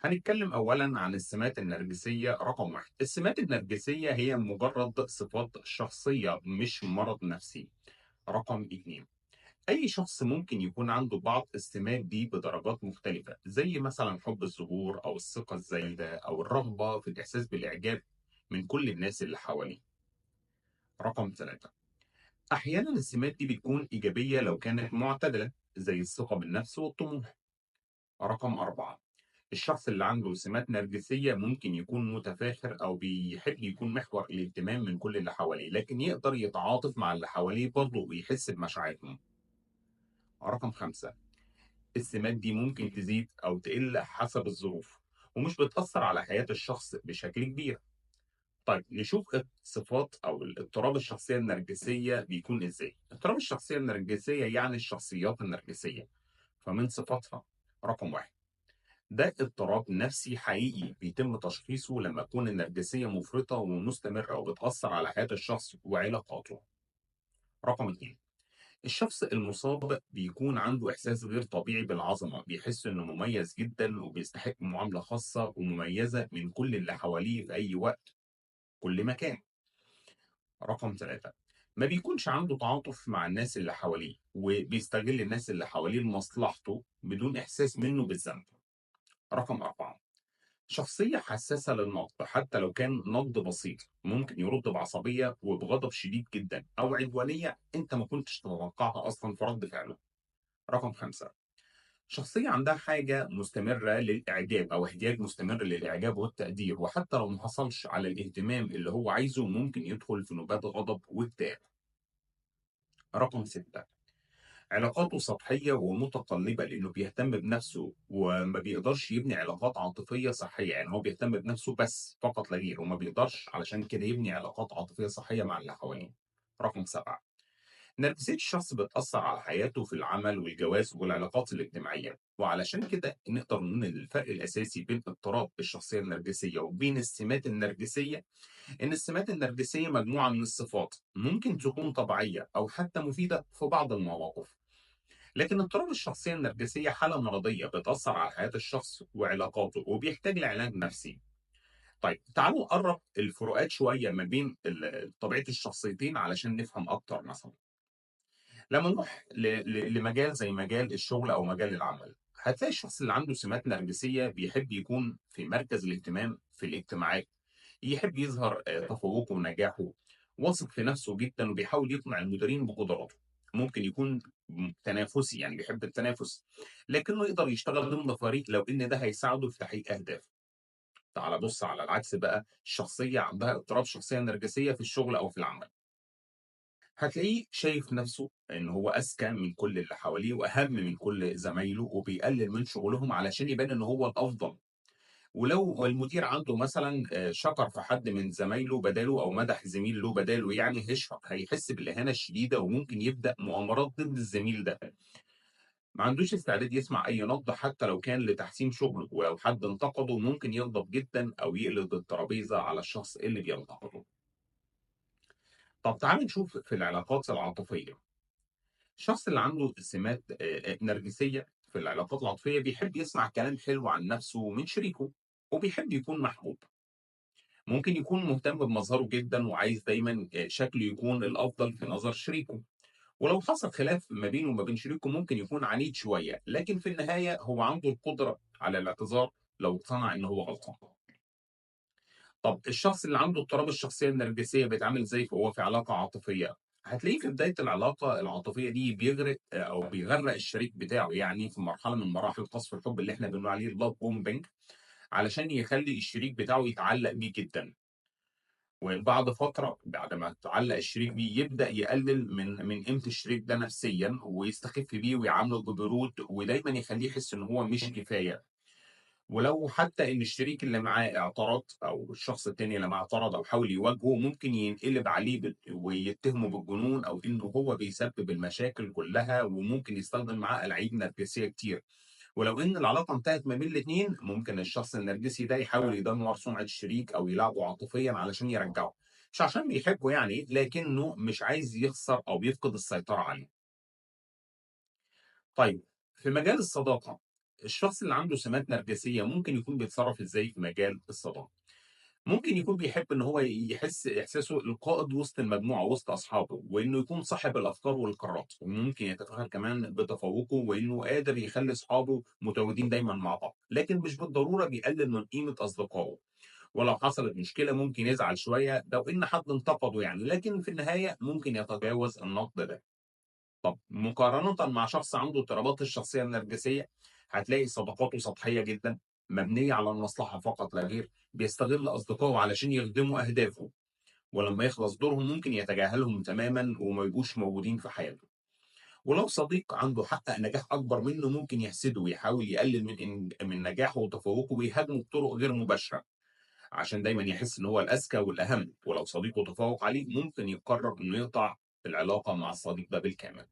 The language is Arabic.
هنتكلم أولا عن السمات النرجسية رقم واحد. السمات النرجسية هي مجرد صفات شخصية مش مرض نفسي. رقم اتنين، أي شخص ممكن يكون عنده بعض السمات دي بدرجات مختلفة، زي مثلا حب الظهور أو الثقة الزايدة أو الرغبة في الإحساس بالإعجاب من كل الناس اللي حواليه. رقم ثلاثة، أحيانا السمات دي بتكون إيجابية لو كانت معتدلة، زي الثقة بالنفس والطموح. رقم أربعة، الشخص اللي عنده سمات نرجسية ممكن يكون متفاخر أو بيحب يكون محور الاهتمام من كل اللي حواليه، لكن يقدر يتعاطف مع اللي حواليه برضه ويحس بمشاعرهم. رقم خمسة، السمات دي ممكن تزيد أو تقل حسب الظروف، ومش بتأثر على حياة الشخص بشكل كبير. طيب نشوف الصفات أو الاضطراب الشخصية النرجسية بيكون إزاي. اضطراب الشخصية النرجسية يعني الشخصيات النرجسية، فمن صفاتها: رقم واحد، ده اضطراب نفسي حقيقي بيتم تشخيصه لما تكون النرجسية مفرطة ومستمرة وبتأثر على حياة الشخص وعلاقاته. رقم اتنين، الشخص المصاب بيكون عنده إحساس غير طبيعي بالعظمة، بيحس إنه مميز جدا وبيستحق معاملة خاصة ومميزة من كل اللي حواليه في أي وقت، كل مكان. رقم ثلاثة، ما بيكونش عنده تعاطف مع الناس اللي حواليه وبيستغل الناس اللي حواليه لمصلحته بدون إحساس منه بالذنب. رقم أربعة، شخصية حساسة للنقد، حتى لو كان نقد بسيط ممكن يرد بعصبية وبغضب شديد جدا أو عدوانية أنت ما كنتش تتوقعها أصلا في رد فعله. رقم خمسة، شخصية عندها حاجة مستمرة للإعجاب أو احتياج مستمر للإعجاب والتقدير، وحتى لو ما حصلش على الاهتمام اللي هو عايزه ممكن يدخل في نوبات غضب واكتئاب. رقم ستة، علاقاته سطحية ومتقلبة لأنه بيهتم بنفسه وما بيقدرش يبني علاقات عاطفية صحية، يعني هو بيهتم بنفسه بس فقط لا غير، وما بيقدرش علشان كده يبني علاقات عاطفية صحية مع اللي حواليه. رقم سبعة، نرجسية الشخص بتأثر على حياته في العمل والجواز والعلاقات الاجتماعية، وعلشان كده نقدر نقول إن الفرق الأساسي بين اضطراب الشخصية النرجسية وبين السمات النرجسية إن السمات النرجسية مجموعة من الصفات ممكن تكون طبيعية أو حتى مفيدة في بعض المواقف، لكن اضطراب الشخصية النرجسية حالة مرضية بتأثر على حياة الشخص وعلاقاته وبيحتاج لعلاج نفسي. طيب تعالوا نقرب الفروقات شوية ما بين طبيعة الشخصيتين علشان نفهم أكتر. مثلا لما نروح لمجال زي مجال الشغل أو مجال العمل، هتلاقي الشخص اللي عنده سمات نرجسية بيحب يكون في مركز الاهتمام في الاجتماعات، يحب يظهر تفوقه ونجاحه، واثق في نفسه جدا وبيحاول يقنع المديرين بقدراته. ممكن يكون تنافسي، يعني بيحب التنافس، لكنه يقدر يشتغل ضمن فريق لو ان ده هيساعده في تحقيق اهدافه. تعال بص على العكس بقى، الشخصيه عندها اضطراب شخصيه نرجسيه في الشغل او في العمل، هتلاقيه شايف نفسه ان هو اذكى من كل اللي حواليه واهم من كل زمايله وبيقلل من شغلهم علشان يبان ان هو الافضل. ولو المدير عنده مثلًا شكر في حد من زمايله بداله أو مدح زميل له بداله، يعني هيحس بالإهانة الشديدة وممكن يبدأ مؤامرات ضد الزميل ده. ما عندوش استعداد يسمع أي نقد حتى لو كان لتحسين شغله، ولو حد انتقده ممكن يغضب جدًا أو يقلب الترابيزة على الشخص اللي بينتقده. طب تعالَ نشوف في العلاقات العاطفية. الشخص اللي عنده سمات نرجسية في العلاقات العاطفية بيحب يسمع كلام حلو عن نفسه من شريكه، وبيحب يكون محبوب. ممكن يكون مهتم بمظهره جدًا وعايز دايمًا شكله يكون الأفضل في نظر شريكه، ولو حصل خلاف ما بينه وما بين شريكه ممكن يكون عنيد شوية، لكن في النهاية هو عنده القدرة على الاعتذار لو اقتنع إن هو غلطان. طب الشخص اللي عنده اضطراب الشخصية النرجسية بيتعامل إزاي وهو في علاقة عاطفية؟ هتلاقيه في بداية العلاقة العاطفية دي بيغرق أو بيغرق الشريك بتاعه، يعني في مرحلة من مراحل قصف الحب اللي إحنا بنقول عليه الlove bombing، علشان يخلّي الشريك بتاعه يتعلق بيه جدًا. وبعد فترة بعد ما اتعلّق الشريك بيه، يبدأ يقلل من قيمة الشريك ده نفسيًا، ويستخف بيه ويعامله ببرود، ودايمًا يخلّيه يحس إن هو مش كفاية. ولو حتى إن الشريك اللي معاه اعترض أو الشخص التاني اللي معاه اعترض أو حاول يواجهه، ممكن ينقلب عليه ويتهمه بالجنون أو إنه هو بيسبب المشاكل كلّها، وممكن يستخدم معاه ألاعيب نرجسية كتير. ولو إن العلاقة انتهت ما بين الاتنين، ممكن الشخص النرجسي ده يحاول يدمّر سمعة الشريك أو يلاعبه عاطفيًا علشان يرجّعه، مش عشان بيحبه يعني، لكنه مش عايز يخسر أو يفقد السيطرة عليه. طيب في مجال الصداقة، الشخص اللي عنده سمات نرجسية ممكن يكون بيتصرف إزاي في مجال الصداقة؟ ممكن يكون بيحب إن هو يحس إحساسه القائد وسط المجموعة، وسط أصحابه، وإنه يكون صاحب الأفكار والقرارات، وممكن يتفاخر كمان بتفوقه وإنه قادر يخلي أصحابه متواجدين دايمًا مع بعض، لكن مش بالضرورة بيقلل من قيمة أصدقائه، ولو حصلت مشكلة ممكن يزعل شوية لو إن حد انتقده يعني، لكن في النهاية ممكن يتجاوز النقد ده. طب مقارنةً مع شخص عنده اضطرابات الشخصية النرجسية، هتلاقي صداقاته سطحية جدًا، مبنية على المصلحة فقط لا غير، بيستغل أصدقائه علشان يخدموا أهدافه، ولمّا يخلص دورهم ممكن يتجاهلهم تمامًا وما يبقوش موجودين في حياته. ولو صديق عنده حقق نجاح أكبر منه ممكن يحسده ويحاول يقلل من نجاحه وتفوقه ويهاجمه بطرق غير مباشرة، عشان دايمًا يحس إن هو الأذكى والأهم، ولو صديقه تفوق عليه ممكن يقرر إنه يقطع العلاقة مع الصديق ده بالكامل.